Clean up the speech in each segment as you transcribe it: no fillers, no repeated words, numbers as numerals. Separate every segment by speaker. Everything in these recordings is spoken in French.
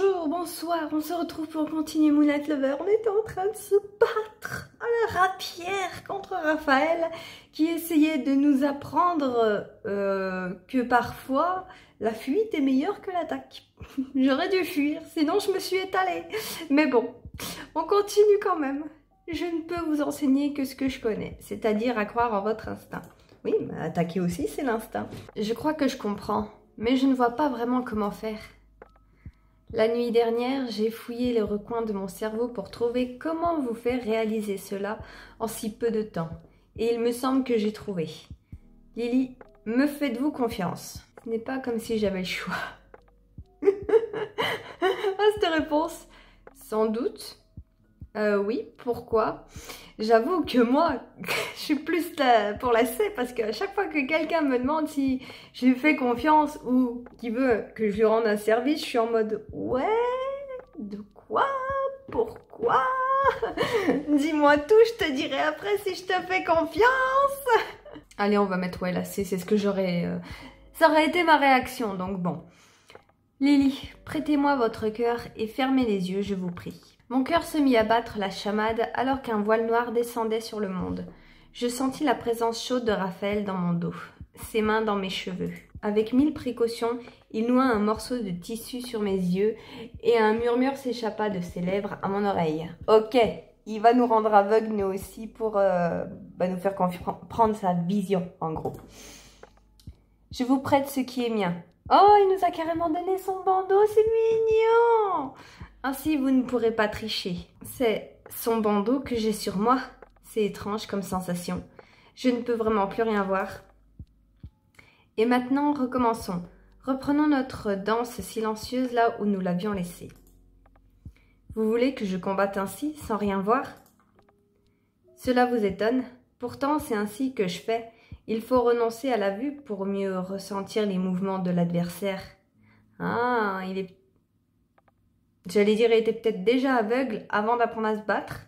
Speaker 1: Bonjour, bonsoir, on se retrouve pour continuer Moonlight Lover. On était en train de se battre à la rapière contre Raphaël qui essayait de nous apprendre que parfois la fuite est meilleure que l'attaque. J'aurais dû fuir, sinon je me suis étalée. Mais bon, on continue quand même. Je ne peux vous enseigner que ce que je connais, c'est-à-dire à croire en votre instinct. Oui, mais attaquer aussi, c'est l'instinct. Je crois que je comprends, mais je ne vois pas vraiment comment faire. La nuit dernière, j'ai fouillé les recoins de mon cerveau pour trouver comment vous faire réaliser cela en si peu de temps. Et il me semble que j'ai trouvé. Lily, me faites-vous confiance? Ce n'est pas comme si j'avais le choix. Ah, cette réponse, sans doute. Oui, pourquoi? J'avoue que moi, je suis plus là pour la C parce qu'à chaque fois que quelqu'un me demande si je lui fais confiance ou qu'il veut que je lui rende un service, je suis en mode ouais, de quoi? Pourquoi? Dis-moi tout, je te dirai après si je te fais confiance. Allez, on va mettre ouais la C, c'est ce que j'aurais... Ça aurait été ma réaction, donc bon. Lily, prêtez-moi votre cœur et fermez les yeux, je vous prie. Mon cœur se mit à battre la chamade alors qu'un voile noir descendait sur le monde. Je sentis la présence chaude de Raphaël dans mon dos, ses mains dans mes cheveux. Avec 1000 précautions, il noua un morceau de tissu sur mes yeux et un murmure s'échappa de ses lèvres à mon oreille. Ok, il va nous rendre aveugles nous aussi pour nous faire prendre sa vision en gros. Je vous prête ce qui est mien. Oh, il nous a carrément donné son bandeau, c'est mignon! Ainsi, vous ne pourrez pas tricher. C'est son bandeau que j'ai sur moi. C'est étrange comme sensation. Je ne peux vraiment plus rien voir. Et maintenant, recommençons. Reprenons notre danse silencieuse là où nous l'avions laissée. Vous voulez que je combatte ainsi, sans rien voir? Cela vous étonne? Pourtant, c'est ainsi que je fais. Il faut renoncer à la vue pour mieux ressentir les mouvements de l'adversaire. Ah, J'allais dire, il était peut-être déjà aveugle avant d'apprendre à se battre.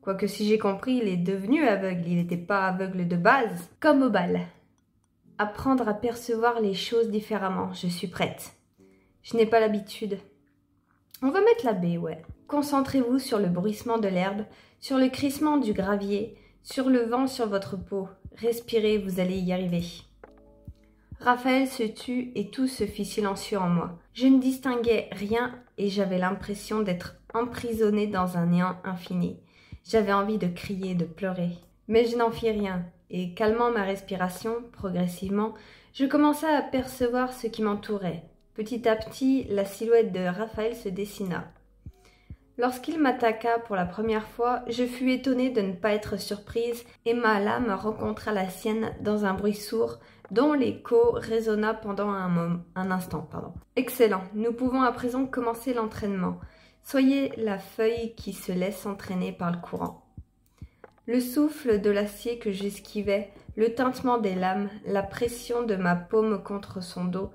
Speaker 1: Quoique si j'ai compris, il est devenu aveugle, il n'était pas aveugle de base. Comme au bal. Apprendre à percevoir les choses différemment, je suis prête. Je n'ai pas l'habitude. On va mettre la B, ouais. Concentrez-vous sur le bruissement de l'herbe, sur le crissement du gravier, sur le vent sur votre peau. Respirez, vous allez y arriver. Raphaël se tut et tout se fit silencieux en moi. Je ne distinguais rien et j'avais l'impression d'être emprisonnée dans un néant infini. J'avais envie de crier, de pleurer. Mais je n'en fis rien et, calmant ma respiration, progressivement, je commençai à percevoir ce qui m'entourait. Petit à petit, la silhouette de Raphaël se dessina. Lorsqu'il m'attaqua pour la première fois, je fus étonnée de ne pas être surprise et ma lame rencontra la sienne dans un bruit sourd dont l'écho résonna pendant un instant. Excellent, nous pouvons à présent commencer l'entraînement. Soyez la feuille qui se laisse entraîner par le courant. Le souffle de l'acier que j'esquivais, le tintement des lames, la pression de ma paume contre son dos,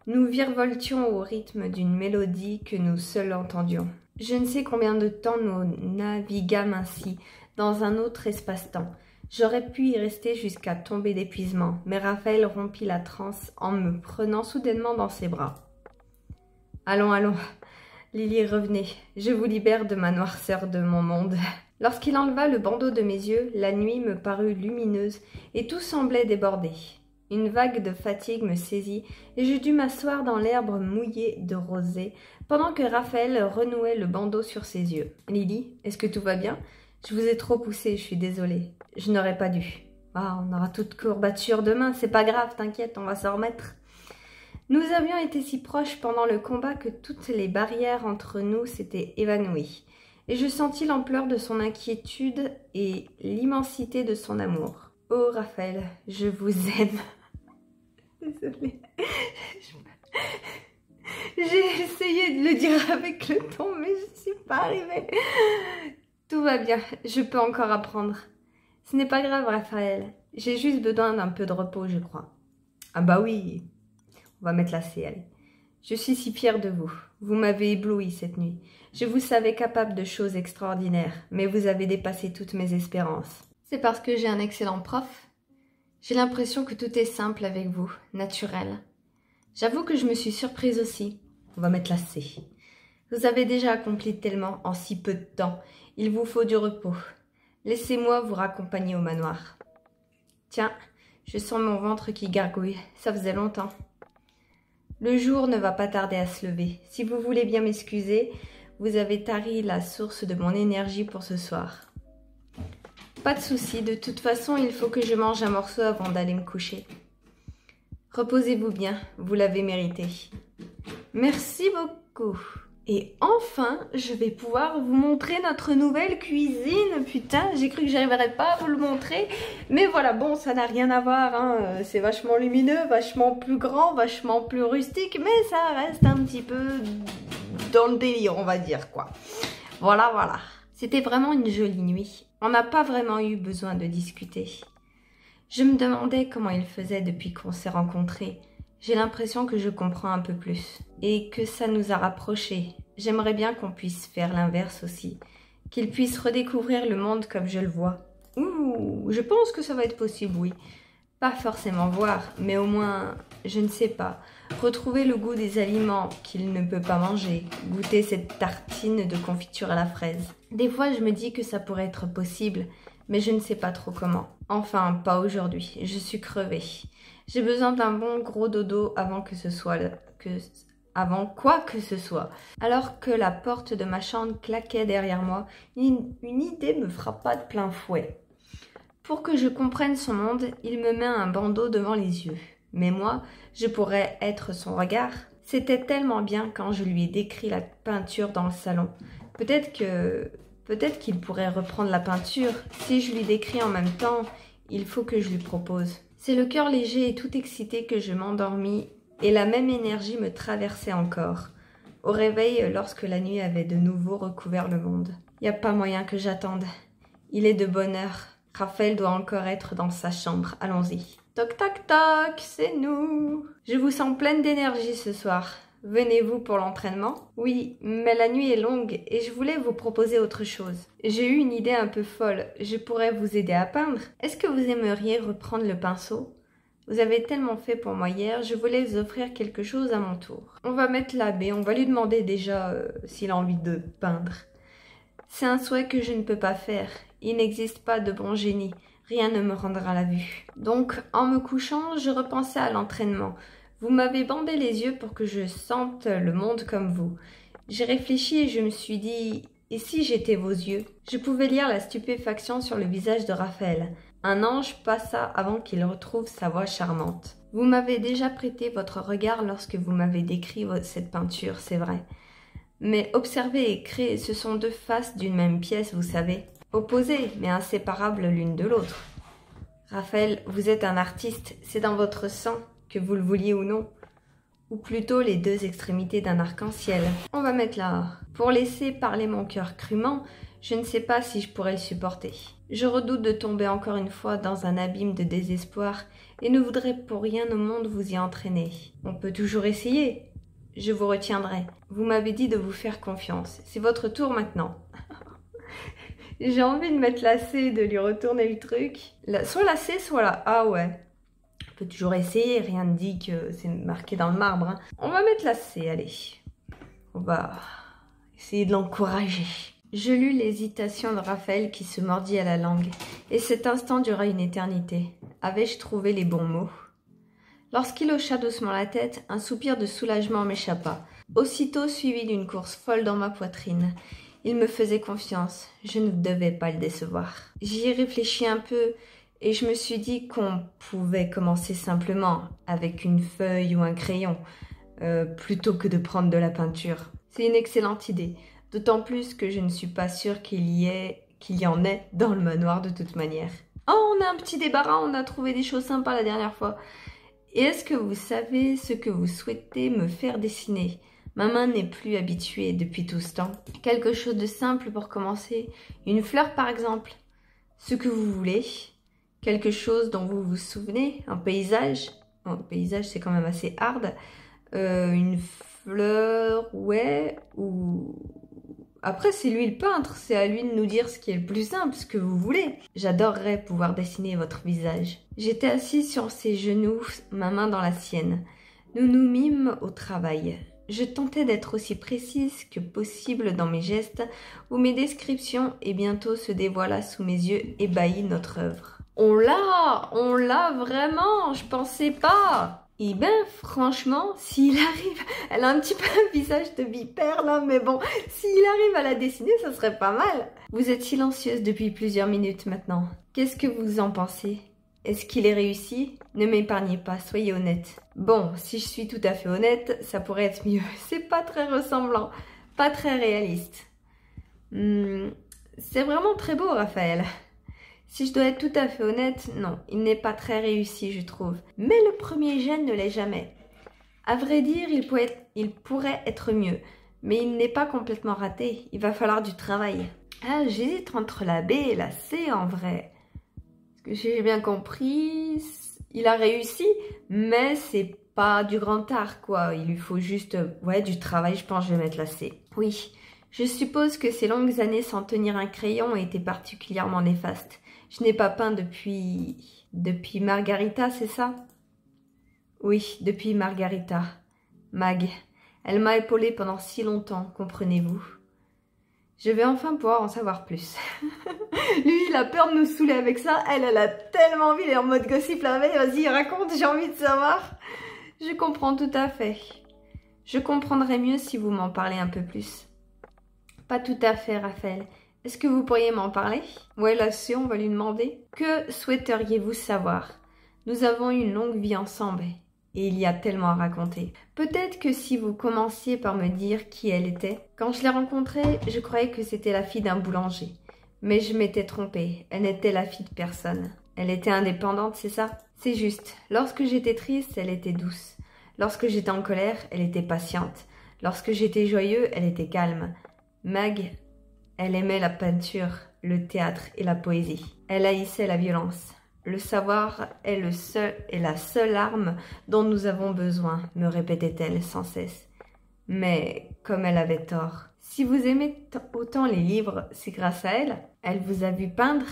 Speaker 1: nous virevoltions au rythme d'une mélodie que nous seuls entendions. Je ne sais combien de temps nous naviguâmes ainsi, dans un autre espace-temps. J'aurais pu y rester jusqu'à tomber d'épuisement, mais Raphaël rompit la transe en me prenant soudainement dans ses bras. « Allons, allons, Lily, revenez, je vous libère de ma noirceur de mon monde. » Lorsqu'il enleva le bandeau de mes yeux, la nuit me parut lumineuse et tout semblait déborder. Une vague de fatigue me saisit et je dus m'asseoir dans l'herbe mouillée de rosée pendant que Raphaël renouait le bandeau sur ses yeux. « Lily, est-ce que tout va bien? Je vous ai trop poussé, je suis désolée. Je n'aurais pas dû. Ah, on aura toute courbature demain, c'est pas grave, t'inquiète, on va s'en remettre. » Nous avions été si proches pendant le combat que toutes les barrières entre nous s'étaient évanouies. Et je sentis l'ampleur de son inquiétude et l'immensité de son amour. « Oh, Raphaël, je vous aime. » Désolée. J'ai essayé de le dire avec le ton, mais je ne suis pas arrivée. Tout va bien, je peux encore apprendre. Ce n'est pas grave, Raphaël. J'ai juste besoin d'un peu de repos, je crois. Ah bah oui, on va mettre la C, allez. Je suis si fière de vous. Vous m'avez ébloui cette nuit. Je vous savais capable de choses extraordinaires, mais vous avez dépassé toutes mes espérances. C'est parce que j'ai un excellent prof. J'ai l'impression que tout est simple avec vous, naturel. J'avoue que je me suis surprise aussi. On va mettre la C. Vous avez déjà accompli tellement en si peu de temps. Il vous faut du repos. Laissez-moi vous raccompagner au manoir. Tiens, je sens mon ventre qui gargouille. Ça faisait longtemps. Le jour ne va pas tarder à se lever. Si vous voulez bien m'excuser, vous avez tari la source de mon énergie pour ce soir. Pas de souci, de toute façon, il faut que je mange un morceau avant d'aller me coucher. Reposez-vous bien, vous l'avez mérité. Merci beaucoup. Et enfin, je vais pouvoir vous montrer notre nouvelle cuisine. Putain, j'ai cru que j'arriverais pas à vous le montrer. Mais voilà, bon, ça n'a rien à voir. Hein. C'est vachement lumineux, vachement plus grand, vachement plus rustique. Mais ça reste un petit peu dans le délire, on va dire, quoi. Voilà, voilà. C'était vraiment une jolie nuit. On n'a pas vraiment eu besoin de discuter. Je me demandais comment il faisait depuis qu'on s'est rencontrés. J'ai l'impression que je comprends un peu plus et que ça nous a rapprochés. J'aimerais bien qu'on puisse faire l'inverse aussi, qu'il puisse redécouvrir le monde comme je le vois. Ouh, je pense que ça va être possible, oui. Pas forcément voir, mais au moins, je ne sais pas, retrouver le goût des aliments qu'il ne peut pas manger, goûter cette tartine de confiture à la fraise. Des fois, je me dis que ça pourrait être possible, mais je ne sais pas trop comment. Enfin, pas aujourd'hui, je suis crevée. J'ai besoin d'un bon gros dodo avant quoi que ce soit. Alors que la porte de ma chambre claquait derrière moi, une idée me frappa de plein fouet. Pour que je comprenne son monde, il me met un bandeau devant les yeux. Mais moi, je pourrais être son regard. C'était tellement bien quand je lui ai décrit la peinture dans le salon. Peut-être qu'il pourrait reprendre la peinture. Si je lui décris en même temps, il faut que je lui propose. C'est le cœur léger et tout excité que je m'endormis et la même énergie me traversait encore. Au réveil, lorsque la nuit avait de nouveau recouvert le monde. Y a pas moyen que j'attende. Il est de bonne heure. Raphaël doit encore être dans sa chambre. Allons-y. Toc toc toc, c'est nous. Je vous sens pleine d'énergie ce soir. Venez-vous pour l'entraînement? Oui, mais la nuit est longue et je voulais vous proposer autre chose. J'ai eu une idée un peu folle. Je pourrais vous aider à peindre. Est-ce que vous aimeriez reprendre le pinceau? Vous avez tellement fait pour moi hier, je voulais vous offrir quelque chose à mon tour. On va mettre l'abbé, on va lui demander déjà s'il a envie de peindre. C'est un souhait que je ne peux pas faire. Il n'existe pas de bon génie. Rien ne me rendra la vue. Donc, en me couchant, je repensais à l'entraînement. Vous m'avez bandé les yeux pour que je sente le monde comme vous. J'ai réfléchi et je me suis dit, et si j'étais vos yeux? Je pouvais lire la stupéfaction sur le visage de Raphaël. Un ange passa avant qu'il retrouve sa voix charmante. Vous m'avez déjà prêté votre regard lorsque vous m'avez décrit cette peinture, c'est vrai. Mais observer et créer, ce sont deux faces d'une même pièce, vous savez. Opposées, mais inséparables l'une de l'autre. Raphaël, vous êtes un artiste, c'est dans votre sang, que vous le vouliez ou non. Ou plutôt les deux extrémités d'un arc-en-ciel. On va mettre là. Pour laisser parler mon cœur crûment, je ne sais pas si je pourrais le supporter. Je redoute de tomber encore une fois dans un abîme de désespoir et ne voudrais pour rien au monde vous y entraîner. On peut toujours essayer. Je vous retiendrai. Vous m'avez dit de vous faire confiance. C'est votre tour maintenant. J'ai envie de mettre la C et de lui retourner le truc. Soit la C, soit la A, ouais. On peut toujours essayer, rien ne dit que c'est marqué dans le marbre. Hein. On va mettre la C, allez. On va essayer de l'encourager. Je lus l'hésitation de Raphaël qui se mordit à la langue. Et cet instant dura une éternité. Avais-je trouvé les bons mots? Lorsqu'il hocha doucement la tête, un soupir de soulagement m'échappa. Aussitôt suivi d'une course folle dans ma poitrine. Il me faisait confiance. Je ne devais pas le décevoir. J'y réfléchis un peu et je me suis dit qu'on pouvait commencer simplement avec une feuille ou un crayon plutôt que de prendre de la peinture. C'est une excellente idée. D'autant plus que je ne suis pas sûre qu'il y en ait dans le manoir de toute manière. Oh, on a un petit débarras, on a trouvé des choses sympas la dernière fois. Et est-ce que vous savez ce que vous souhaitez me faire dessiner? Ma main n'est plus habituée depuis tout ce temps. Quelque chose de simple pour commencer. Une fleur par exemple. Ce que vous voulez. Quelque chose dont vous vous souvenez. Un paysage. Un paysage c'est quand même assez hard. Une fleur, ouais. Ou... Après c'est lui le peintre. C'est à lui de nous dire ce qui est le plus simple, ce que vous voulez. J'adorerais pouvoir dessiner votre visage. J'étais assise sur ses genoux, ma main dans la sienne. Nous nous mîmes au travail. Je tentais d'être aussi précise que possible dans mes gestes ou mes descriptions et bientôt se dévoila sous mes yeux ébahis notre œuvre. On l'a vraiment, je pensais pas. Eh ben, franchement, s'il arrive, elle a un petit peu un visage de vipère là, mais bon, s'il arrive à la dessiner, ça serait pas mal. Vous êtes silencieuse depuis plusieurs minutes maintenant. Qu'est-ce que vous en pensez? Est-ce qu'il est réussi? Ne m'épargnez pas, soyez honnête. Bon, si je suis tout à fait honnête, ça pourrait être mieux. C'est pas très ressemblant, pas très réaliste. C'est vraiment très beau, Raphaël. Si je dois être tout à fait honnête, non, il n'est pas très réussi, je trouve. Mais le premier gène ne l'est jamais. À vrai dire, il pourrait être mieux, mais il n'est pas complètement raté. Il va falloir du travail. Ah, j'hésite entre la B et la C en vrai. Parce que j'ai bien compris, il a réussi, mais c'est pas du grand art, quoi. Il lui faut juste, du travail, je pense que je vais mettre la C. Oui, je suppose que ces longues années sans tenir un crayon étaient particulièrement néfastes. Je n'ai pas peint depuis Margarita, c'est ça? Oui, depuis Margarita. Mag, elle m'a épaulée pendant si longtemps, comprenez-vous? Je vais enfin pouvoir en savoir plus. Lui, il a peur de nous saouler avec ça. Elle a tellement envie, elle est en mode gossip la veille. Vas-y, raconte, j'ai envie de savoir. Je comprends tout à fait. Je comprendrai mieux si vous m'en parlez un peu plus. Pas tout à fait, Raphaël. Est-ce que vous pourriez m'en parler? Ouais, là, c'est, on va lui demander. Que souhaiteriez-vous savoir? Nous avons eu une longue vie ensemble et il y a tellement à raconter. Peut-être que si vous commenciez par me dire qui elle était. Quand je l'ai rencontrée, je croyais que c'était la fille d'un boulanger. Mais je m'étais trompée. Elle n'était la fille de personne. Elle était indépendante, c'est ça? C'est juste. Lorsque j'étais triste, elle était douce. Lorsque j'étais en colère, elle était patiente. Lorsque j'étais joyeux, elle était calme. Mag, elle aimait la peinture, le théâtre et la poésie. Elle haïssait la violence. Le savoir est la seule arme dont nous avons besoin, me répétait-elle sans cesse. Mais comme elle avait tort. Si vous aimez autant les livres, c'est grâce à elle. Elle vous a vu peindre?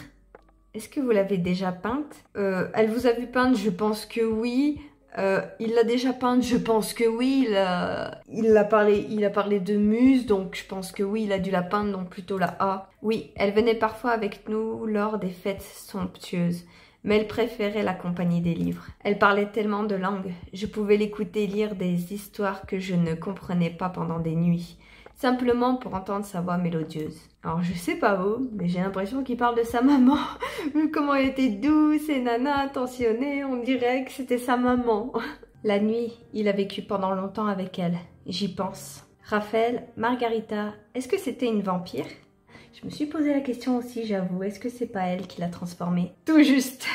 Speaker 1: Est-ce que vous l'avez déjà peinte? Elle vous a vu peindre? Je pense que oui. Il l'a déjà peinte, je pense que oui. Il a parlé de muse, donc je pense que oui, il a dû la peindre, donc plutôt la A. Oui, elle venait parfois avec nous lors des fêtes somptueuses, mais elle préférait la compagnie des livres. Elle parlait tellement de langues, je pouvais l'écouter lire des histoires que je ne comprenais pas pendant des nuits, simplement pour entendre sa voix mélodieuse. Alors je sais pas vous, mais j'ai l'impression qu'il parle de sa maman. Vu comment elle était douce et nana, attentionnée, on dirait que c'était sa maman. La nuit, il a vécu pendant longtemps avec elle. J'y pense. Raphaël, Margarita, est-ce que c'était une vampire? Je me suis posé la question aussi, j'avoue. Est-ce que c'est pas elle qui l'a transformée? Tout juste.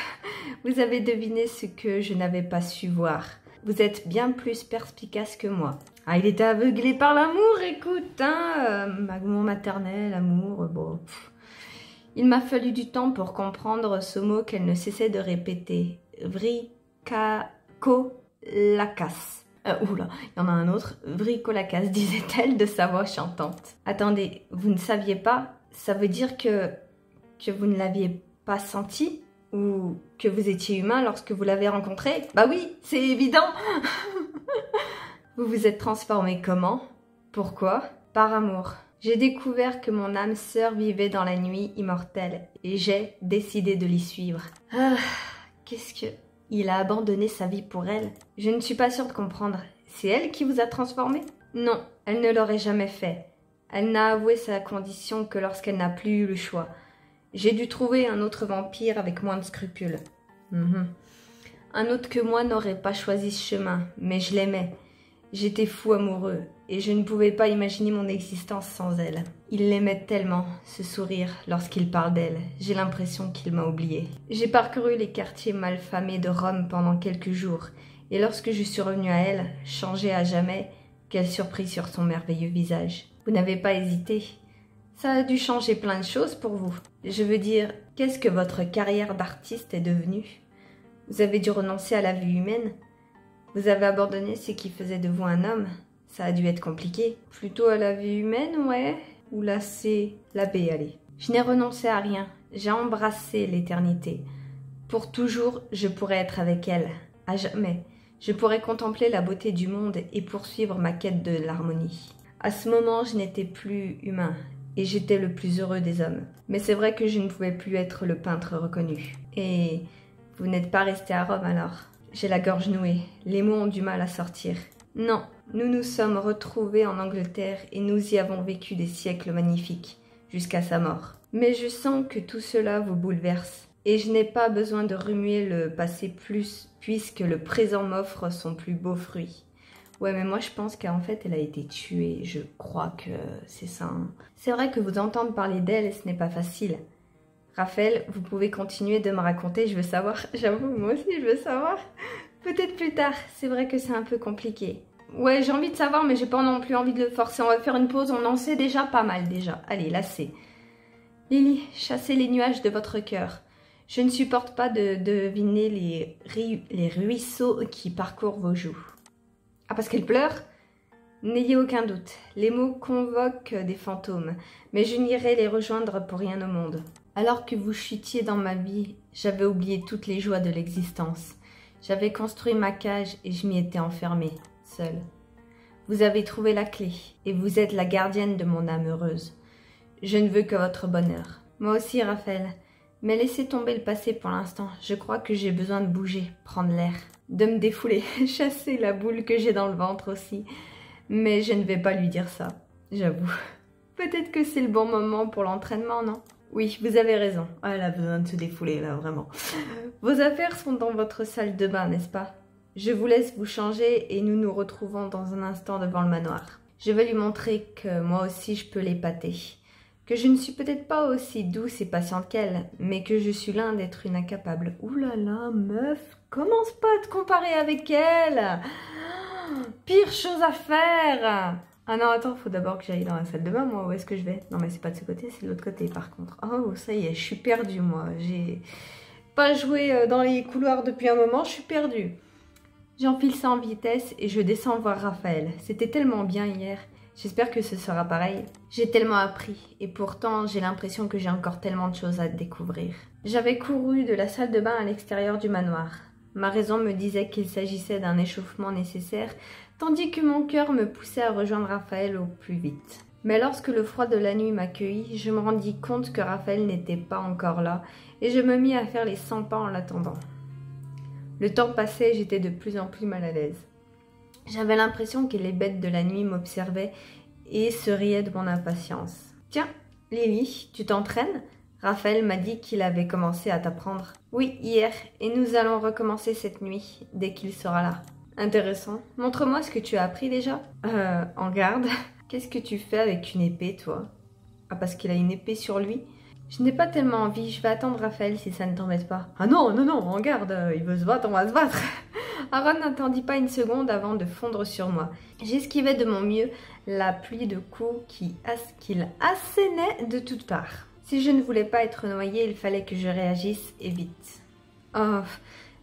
Speaker 1: Vous avez deviné ce que je n'avais pas su voir. Vous êtes bien plus perspicace que moi. Ah, il était aveuglé par l'amour, écoute, hein, amour maternel, amour, bon. Il m'a fallu du temps pour comprendre ce mot qu'elle ne cessait de répéter. Vricolacas. Oula, il y en a un autre. Vricolacas, disait-elle de sa voix chantante. Attendez, vous ne saviez pas? Ça veut dire que vous ne l'aviez pas senti? Ou que vous étiez humain lorsque vous l'avez rencontré? Bah oui, c'est évident. Vous vous êtes transformé comment? Pourquoi? Par amour. J'ai découvert que mon âme sœur vivait dans la nuit immortelle et j'ai décidé de l'y suivre. Ah, qu'est-ce que... Il a abandonné sa vie pour elle? Je ne suis pas sûre de comprendre. C'est elle qui vous a transformé? Non, elle ne l'aurait jamais fait. Elle n'a avoué sa condition que lorsqu'elle n'a plus eu le choix. J'ai dû trouver un autre vampire avec moins de scrupules. Un autre que moi n'aurait pas choisi ce chemin, mais je l'aimais. J'étais fou amoureux, et je ne pouvais pas imaginer mon existence sans elle. Il l'aimait tellement, ce sourire, lorsqu'il parle d'elle. J'ai l'impression qu'il m'a oubliée. J'ai parcouru les quartiers malfamés de Rome pendant quelques jours, et lorsque je suis revenue à elle, changée à jamais, quelle surprise sur son merveilleux visage. Vous n'avez pas hésité? Ça a dû changer plein de choses pour vous. Je veux dire, qu'est-ce que votre carrière d'artiste est devenue? Vous avez dû renoncer à la vie humaine? Vous avez abandonné ce qui faisait de vous un homme? Ça a dû être compliqué. Plutôt à la vie humaine, ouais. Ou la C, la B, allez. Je n'ai renoncé à rien. J'ai embrassé l'éternité. Pour toujours, je pourrais être avec elle. À jamais. Je pourrais contempler la beauté du monde et poursuivre ma quête de l'harmonie. À ce moment, je n'étais plus humain et j'étais le plus heureux des hommes. Mais c'est vrai que je ne pouvais plus être le peintre reconnu. Et vous n'êtes pas resté à Rome alors? J'ai la gorge nouée, les mots ont du mal à sortir. Non, nous nous sommes retrouvés en Angleterre et nous y avons vécu des siècles magnifiques, jusqu'à sa mort. Mais je sens que tout cela vous bouleverse. Et je n'ai pas besoin de remuer le passé plus, puisque le présent m'offre son plus beau fruit. Ouais, mais moi je pense qu'en fait elle a été tuée, je crois que c'est ça. Hein. C'est vrai que vous entendre parler d'elle, ce n'est pas facile. Raphaël, vous pouvez continuer de me raconter, je veux savoir. J'avoue, moi aussi je veux savoir. Peut-être plus tard, c'est vrai que c'est un peu compliqué. Ouais, j'ai envie de savoir, mais j'ai pas non plus envie de le forcer. On va faire une pause, on en sait déjà pas mal déjà. Allez, là c'est. Lily, chassez les nuages de votre cœur. Je ne supporte pas de deviner les ruisseaux qui parcourent vos joues. Ah, parce qu'elle pleure? N'ayez aucun doute, les mots convoquent des fantômes, mais je n'irai les rejoindre pour rien au monde. Alors que vous chutiez dans ma vie, j'avais oublié toutes les joies de l'existence. J'avais construit ma cage et je m'y étais enfermée, seule. Vous avez trouvé la clé, et vous êtes la gardienne de mon âme heureuse. Je ne veux que votre bonheur. Moi aussi, Raphaël. Mais laissez tomber le passé pour l'instant. Je crois que j'ai besoin de bouger, prendre l'air, de me défouler, chasser la boule que j'ai dans le ventre aussi. Mais je ne vais pas lui dire ça, j'avoue. Peut-être que c'est le bon moment pour l'entraînement, non? Oui, vous avez raison. Elle a besoin de se défouler, là, vraiment. Vos affaires sont dans votre salle de bain, n'est-ce pas? Je vous laisse vous changer et nous nous retrouvons dans un instant devant le manoir. Je vais lui montrer que moi aussi je peux l'épater. Que je ne suis peut-être pas aussi douce et patiente qu'elle, mais que je suis loin d'être une incapable. Ouh là là, meuf, commence pas à te comparer avec elle. Pire chose à faire. Ah non, attends, faut d'abord que j'aille dans la salle de bain, moi. Où est-ce que je vais? Non, mais c'est pas de ce côté, c'est de l'autre côté, par contre. Oh, ça y est, je suis perdue, moi. J'ai pas joué dans les couloirs depuis un moment, je suis perdue. J'enfile ça en vitesse et je descends voir Raphaël. C'était tellement bien hier. J'espère que ce sera pareil. J'ai tellement appris et pourtant j'ai l'impression que j'ai encore tellement de choses à découvrir. J'avais couru de la salle de bain à l'extérieur du manoir. Ma raison me disait qu'il s'agissait d'un échauffement nécessaire, tandis que mon cœur me poussait à rejoindre Raphaël au plus vite. Mais lorsque le froid de la nuit m'accueillit, je me rendis compte que Raphaël n'était pas encore là et je me mis à faire les 100 pas en l'attendant. Le temps passait et j'étais de plus en plus mal à l'aise. J'avais l'impression que les bêtes de la nuit m'observaient et se riaient de mon impatience. « Tiens, Lily, tu t'entraînes ?» Raphaël m'a dit qu'il avait commencé à t'apprendre. « Oui, hier, et nous allons recommencer cette nuit, dès qu'il sera là. » Intéressant. Montre-moi ce que tu as appris déjà. En garde. Qu'est-ce que tu fais avec une épée, toi? Ah, parce qu'il a une épée sur lui? Je n'ai pas tellement envie, je vais attendre Raphaël si ça ne t'embête pas. Ah non, non, non, en garde, il veut se battre, on va se battre. Aaron n'attendit pas une seconde avant de fondre sur moi. J'esquivais de mon mieux la pluie de coups qu'il assénait de toutes parts. Si je ne voulais pas être noyée, il fallait que je réagisse et vite. Oh,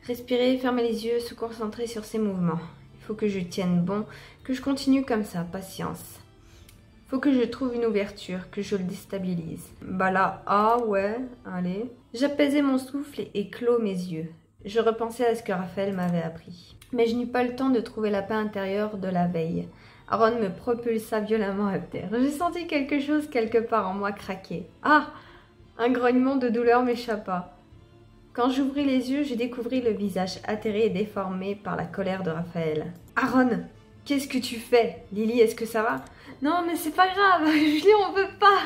Speaker 1: respirer, fermer les yeux, se concentrer sur ses mouvements. Il faut que je tienne bon, que je continue comme ça, patience. Faut que je trouve une ouverture, que je le déstabilise. Bah là, ah ouais, allez. J'apaisais mon souffle et clos mes yeux. Je repensais à ce que Raphaël m'avait appris. Mais je n'eus pas le temps de trouver la paix intérieure de la veille. Aaron me propulsa violemment à terre. J'ai senti quelque chose quelque part en moi craquer. Ah! Un grognement de douleur m'échappa. Quand j'ouvris les yeux, je découvris le visage atterré et déformé par la colère de Raphaël. Aaron! Qu'est-ce que tu fais? Lily, est-ce que ça va? Non, mais c'est pas grave, Julie, on veut pas.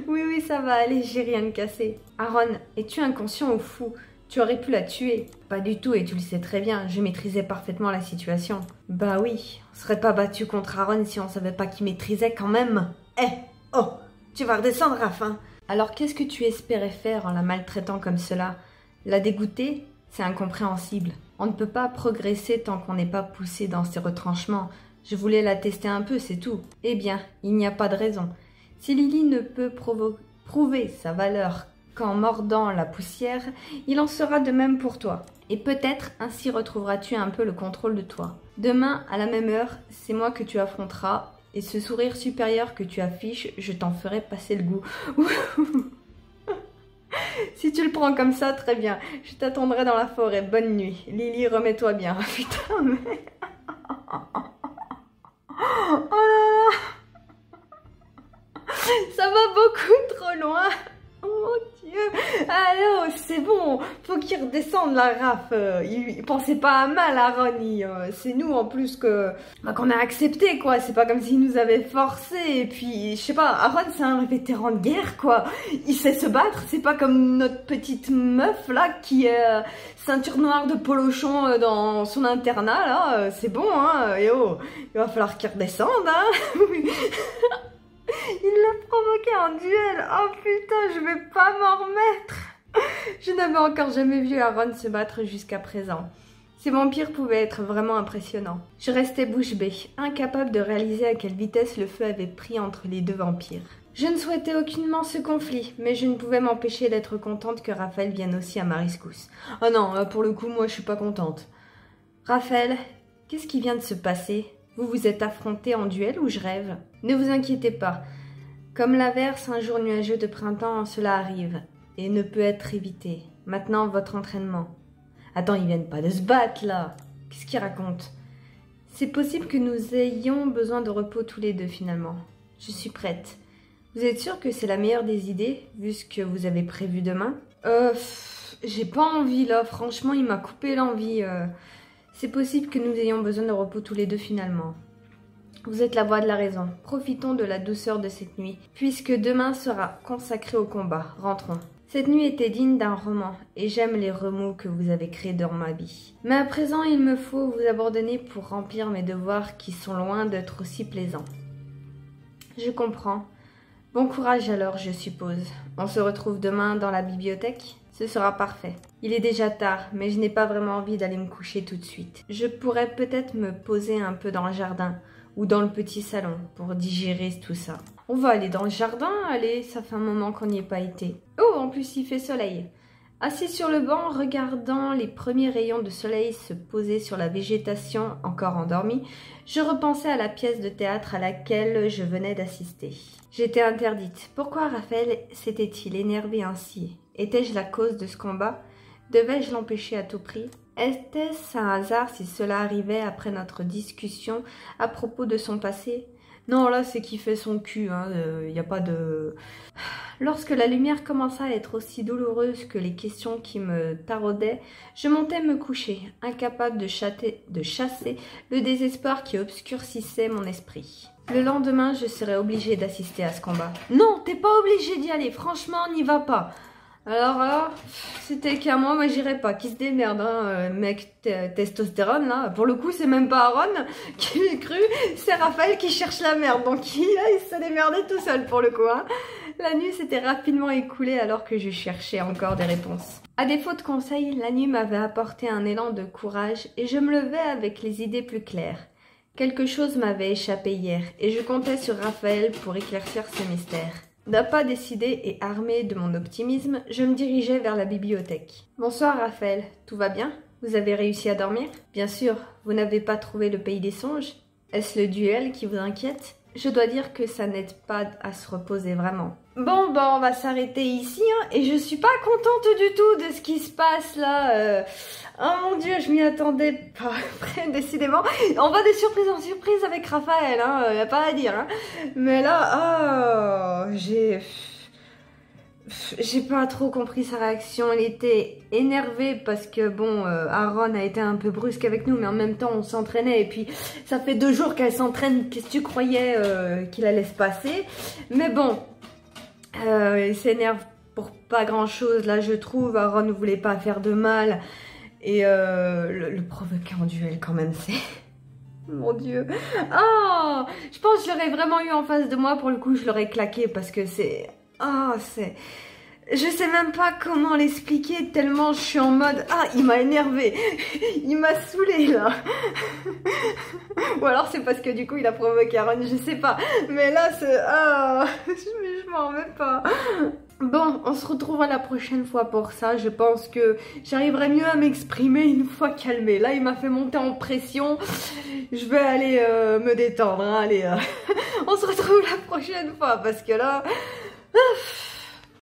Speaker 1: Oui, ça va aller, j'ai rien de cassé. Aaron, es-tu inconscient ou fou? Tu aurais pu la tuer. Pas du tout, et tu le sais très bien, je maîtrisais parfaitement la situation. Bah oui, on serait pas battu contre Aaron si on savait pas qu'il maîtrisait quand même. Oh, tu vas redescendre, Raph. Alors qu'est-ce que tu espérais faire en la maltraitant comme cela? La dégoûter? C'est incompréhensible. On ne peut pas progresser tant qu'on n'est pas poussé dans ses retranchements. Je voulais la tester un peu, c'est tout. Eh bien, il n'y a pas de raison. Si Lily ne peut prouver sa valeur qu'en mordant la poussière, il en sera de même pour toi. Et peut-être ainsi retrouveras-tu un peu le contrôle de toi. Demain, à la même heure, c'est moi que tu affronteras, et ce sourire supérieur que tu affiches, je t'en ferai passer le goût. Si tu le prends comme ça, très bien. Je t'attendrai dans la forêt. Bonne nuit. Lily, remets-toi bien. Putain, mais... Oh là là. Ça va beaucoup trop loin. Oh mon Dieu. Alors, c'est bon. Faut qu'il redescende la Raph. Il pensait pas à mal, Aaron. C'est nous en plus qu'on a accepté, quoi. C'est pas comme s'il nous avait forcé. Et puis, je sais pas, Aaron, c'est un vétéran de guerre, quoi. Il sait se battre. C'est pas comme notre petite meuf, là, qui est ceinture noire de polochon dans son internat, là. C'est bon, hein. Et oh, il va falloir qu'il redescende, hein. Il l'a provoqué en duel. Oh putain, je vais pas m'en remettre. Je n'avais encore jamais vu Aaron se battre jusqu'à présent. Ces vampires pouvaient être vraiment impressionnants. Je restais bouche bée, incapable de réaliser à quelle vitesse le feu avait pris entre les deux vampires. Je ne souhaitais aucunement ce conflit, mais je ne pouvais m'empêcher d'être contente que Raphaël vienne aussi à ma rescousse. Oh non, pour le coup, moi je suis pas contente. Raphaël, qu'est-ce qui vient de se passer ? Vous vous êtes affrontés en duel ou je rêve ? Ne vous inquiétez pas. Comme l'averse un jour nuageux de printemps, cela arrive et ne peut être évité. Maintenant, votre entraînement. Attends, ils viennent pas de se battre là. Qu'est-ce qu'ils racontent ? C'est possible que nous ayons besoin de repos tous les deux finalement. Je suis prête. Vous êtes sûr que c'est la meilleure des idées, vu ce que vous avez prévu demain ? J'ai pas envie là. Franchement, il m'a coupé l'envie. C'est possible que nous ayons besoin de repos tous les deux finalement. Vous êtes la voix de la raison. Profitons de la douceur de cette nuit, puisque demain sera consacré au combat. Rentrons. Cette nuit était digne d'un roman, et j'aime les remous que vous avez créés dans ma vie. Mais à présent, il me faut vous abandonner pour remplir mes devoirs qui sont loin d'être aussi plaisants. Je comprends. Bon courage alors, je suppose. On se retrouve demain dans la bibliothèque ? Ce sera parfait. Il est déjà tard, mais je n'ai pas vraiment envie d'aller me coucher tout de suite. Je pourrais peut-être me poser un peu dans le jardin ou dans le petit salon pour digérer tout ça. On va aller dans le jardin, allez, ça fait un moment qu'on n'y est pas été. Oh, en plus il fait soleil. Assis sur le banc, regardant les premiers rayons de soleil se poser sur la végétation encore endormie, je repensais à la pièce de théâtre à laquelle je venais d'assister. J'étais interdite. Pourquoi Raphaël s'était-il énervé ainsi ? Étais-je la cause de ce combat ? Devais-je l'empêcher à tout prix ? Était-ce un hasard si cela arrivait après notre discussion à propos de son passé ? Non, là, c'est qu'il fait son cul, hein, y a pas de... Lorsque la lumière commença à être aussi douloureuse que les questions qui me taraudaient, je montais me coucher, incapable de chasser le désespoir qui obscurcissait mon esprit. Le lendemain, je serais obligée d'assister à ce combat. Non, t'es pas obligée d'y aller, franchement, n'y va pas. Alors, c'était qu'à moi j'irais pas, qui se démerde, hein, mec testostérone, là. Pour le coup, c'est même pas Aaron qui l'ai cru, c'est Raphaël qui cherche la merde, donc il s'est démerdé tout seul pour le coup, hein. La nuit s'était rapidement écoulée alors que je cherchais encore des réponses. À défaut de conseils, la nuit m'avait apporté un élan de courage et je me levais avec les idées plus claires. Quelque chose m'avait échappé hier et je comptais sur Raphaël pour éclaircir ce mystère. D'un pas décidé et armé de mon optimisme, je me dirigeais vers la bibliothèque. « Bonsoir Raphaël, tout va bien ? Vous avez réussi à dormir ? Bien sûr, vous n'avez pas trouvé le pays des songes ? Est-ce le duel qui vous inquiète ? Je dois dire que ça n'aide pas à se reposer vraiment. » Bon, on va s'arrêter ici, hein, et je suis pas contente du tout de ce qui se passe là. Oh mon Dieu, je m'y attendais pas. Décidément, on va de surprise en surprise avec Raphaël, hein, y a pas à dire. Hein. Mais là, j'ai pas trop compris sa réaction. Elle était énervée parce que bon, Aaron a été un peu brusque avec nous, mais en même temps on s'entraînait et puis ça fait 2 jours qu'elle s'entraîne. Qu'est-ce que tu croyais qu'il allait se passer? Mais bon. Il s'énerve pour pas grand chose là je trouve. Aaron ne voulait pas faire de mal et le provoquer en duel quand même c'est... Mon Dieu. Oh, je pense que je l'aurais vraiment eu en face de moi. Pour le coup je l'aurais claqué parce que c'est... Oh c'est... Je sais même pas comment l'expliquer tellement je suis en mode... Ah, il m'a énervé. Il m'a saoulé là. Ou alors c'est parce que du coup il a provoqué Aaron, je sais pas. Mais là c'est... Ah, je m'en remets pas. Bon, on se retrouvera la prochaine fois pour ça. Je pense que j'arriverai mieux à m'exprimer une fois calmée. Là il m'a fait monter en pression. Je vais aller me détendre. Hein. Allez, on se retrouve la prochaine fois parce que là...